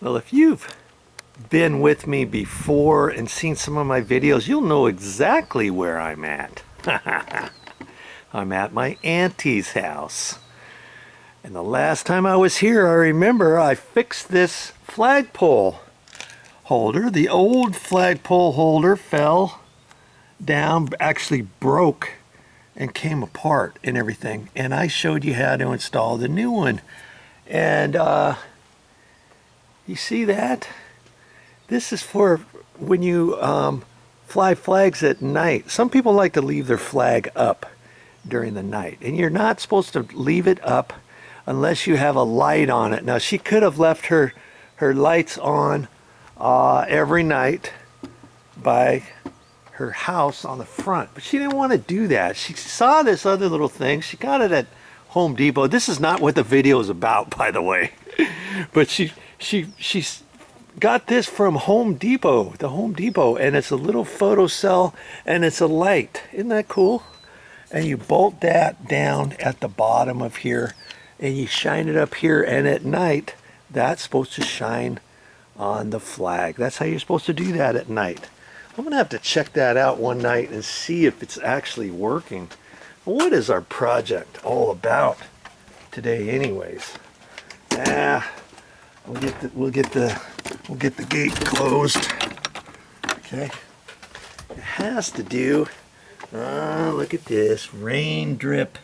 Well, if you've been with me before and seen some of my videos, you'll know exactly where I'm at. I'm at my auntie's house. And the last time I was here, I remember I fixed this flagpole holder. The old flagpole holder fell down, actually broke and came apart and everything. And I showed you how to install the new one. And you see that? This is for when you fly flags at night. Some people like to leave their flag up during the night, and you're not supposed to leave it up unless you have a light on it. Now, she could have left her lights on every night by her house on the front, but she didn't want to do that. She saw this other little thing. She got it at Home Depot. This is not what the video is about, by the way. But she's got this from Home Depot, the Home Depot, and it's a little photo cell and it's a light. Isn't that cool? And you bolt that down at the bottom of here and you shine it up here, and at night that's supposed to shine on the flag. That's how you're supposed to do that at night. I'm gonna have to check that out one night and see if it's actually working. What is our project all about today anyways? We'll get the gate closed. Okay. It has to do, look at this, rain drip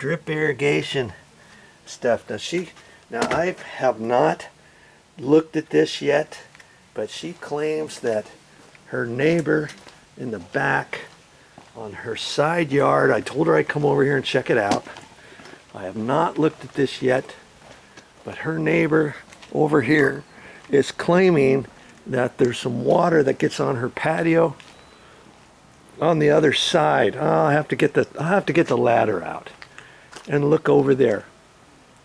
irrigation stuff. Now I have not looked at this yet, but she claims that her neighbor in the back on her side yard, I told her I'd come over here and check it out. I have not looked at this yet, but her neighbor over here is claiming that there's some water that gets on her patio on the other side. I'll have to get the ladder out and look over there.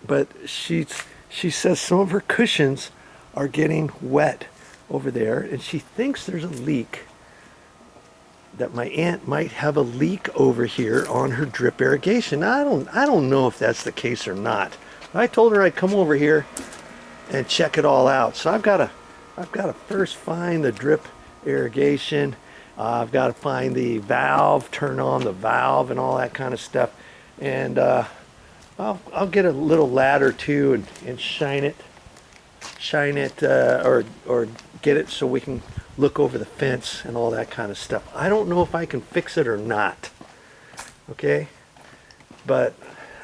But she says some of her cushions are getting wet over there, and she thinks there's a leak, that my aunt might have a leak over here on her drip irrigation. I don't know if that's the case or not. I told her I'd come over here and check it all out. So I've got to first find the drip irrigation. I've got to find the valve, turn on the valve and all that kind of stuff. And I'll get a little ladder too and shine it or get it so we can look over the fence and all that kind of stuff. I don't know if I can fix it or not. Okay? But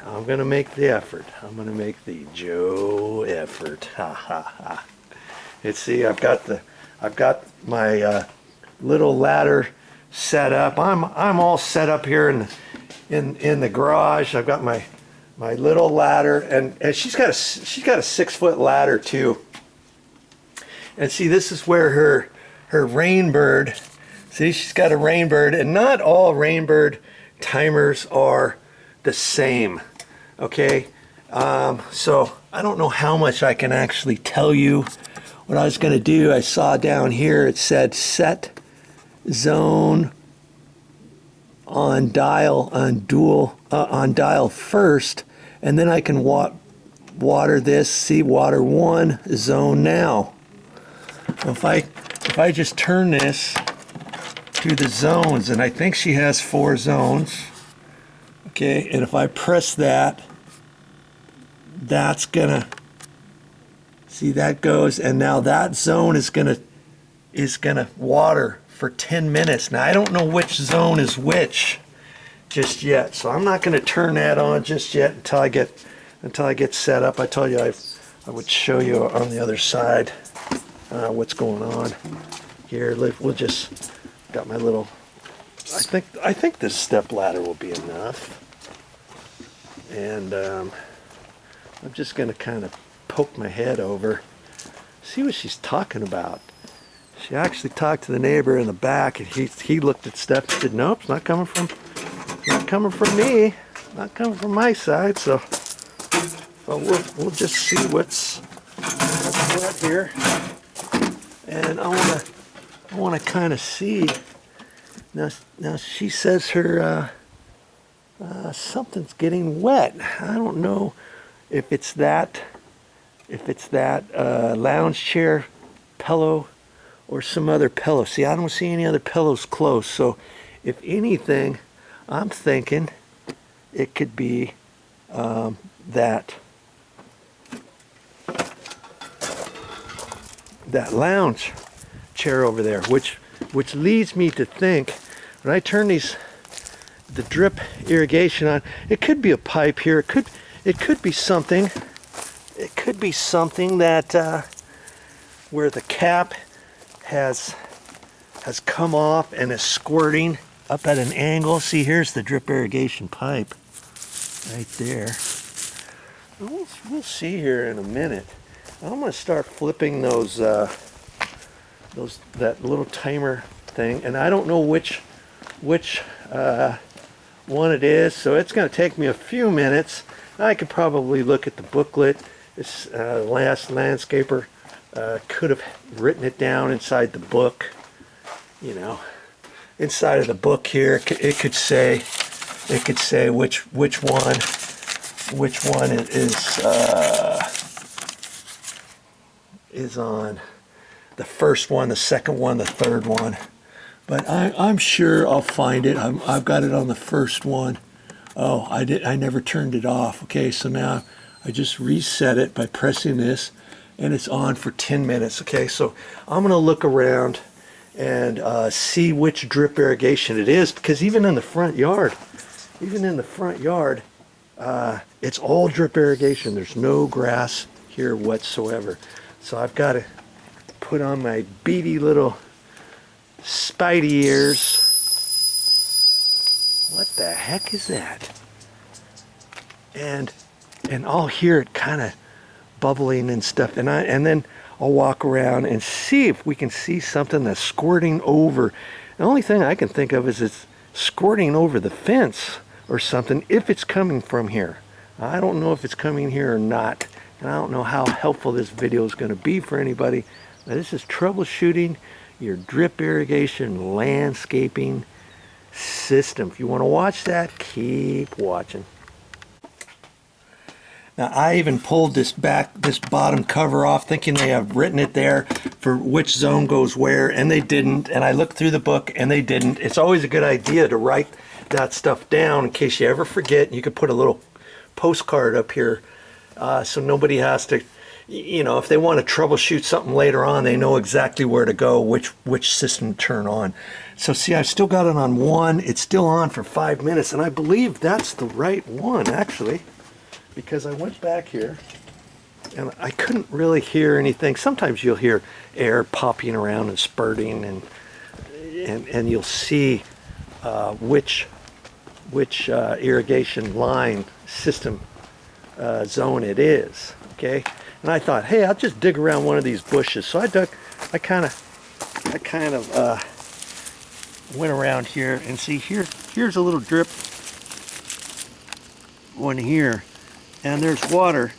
I'm gonna make the effort. I'm gonna make the Joe effort. Ha ha ha. Let's see, I've got my little ladder set up. I'm all set up here in the garage. I've got my little ladder, and she's got a 6-foot ladder too. And see, this is where her Rainbird. See, she's got a Rainbird, and not all Rainbird timers are the same. Okay, so I don't know how much I can actually tell you. What I was going to do, I saw down here it said set zone on dial first, and then I can water this. See, water 1, zone now. If I just turn this to the zones, and I think she has 4 zones. Okay, and if I press that, that's gonna, see, that goes, and now that zone is gonna water for 10 minutes. Now I don't know which zone is which just yet, so I'm not gonna turn that on just yet until I get set up. I told you I would show you on the other side what's going on here. We'll just got my little. I think this step ladder will be enough. And I'm just going to kind of poke my head over, see what she's talking about. She actually talked to the neighbor in the back, and he looked at stuff and said, "Nope, it's not coming from me, not coming from my side." So we'll just see what's what here. And I want to kind of see. Now she says her something's getting wet. I don't know if it's that if it's that lounge chair pillow or some other pillow. See, I don't see any other pillows close, so if anything, I'm thinking it could be that lounge chair over there, which leads me to think when I turn the drip irrigation on, it could be a pipe here. It could be something. It could be something that where the cap has come off and is squirting up at an angle. See, here's the drip irrigation pipe right there. We'll see here in a minute. I'm going to start flipping those that little timer thing, and I don't know which one it is, so it's going to take me a few minutes. I could probably look at the booklet. This last landscaper could have written it down inside the book. You know, inside of the book here, it could say which one is on the first one, the second one, the third one. But I'm sure I'll find it. I've got it on the first one. Oh, I never turned it off. Okay, so now I just reset it by pressing this, and it's on for 10 minutes. Okay, so I'm gonna look around and see which drip irrigation it is, because even in the front yard, it's all drip irrigation. There's no grass here whatsoever. So I've got to put on my beady little spidey ears. What the heck is that? And I'll hear it kind of bubbling and stuff, and then I'll walk around and see if we can see something that's squirting over. The only thing I can think of is it's squirting over the fence or something, if it's coming from here. I don't know if it's coming here or not, and I don't know how helpful this video is going to be for anybody. But this is troubleshooting your drip irrigation landscaping system. If you want to watch that, keep watching. Now, I even pulled this bottom cover off, thinking they have written it there for which zone goes where, and they didn't. And I looked through the book, and they didn't. It's always a good idea to write that stuff down in case you ever forget. You could put a little postcard up here so nobody has to, you know, if they want to troubleshoot something later on, they know exactly where to go, which system to turn on. So see, I've still got it on one. It's still on for 5 minutes, and I believe that's the right one, actually, because I went back here and I couldn't really hear anything. Sometimes you'll hear air popping around and spurting, and you'll see which irrigation line system zone it is. Okay, and I thought, hey, I'll just dig around one of these bushes. So I kind of went around here, and see, here's a little drip one here, and there's water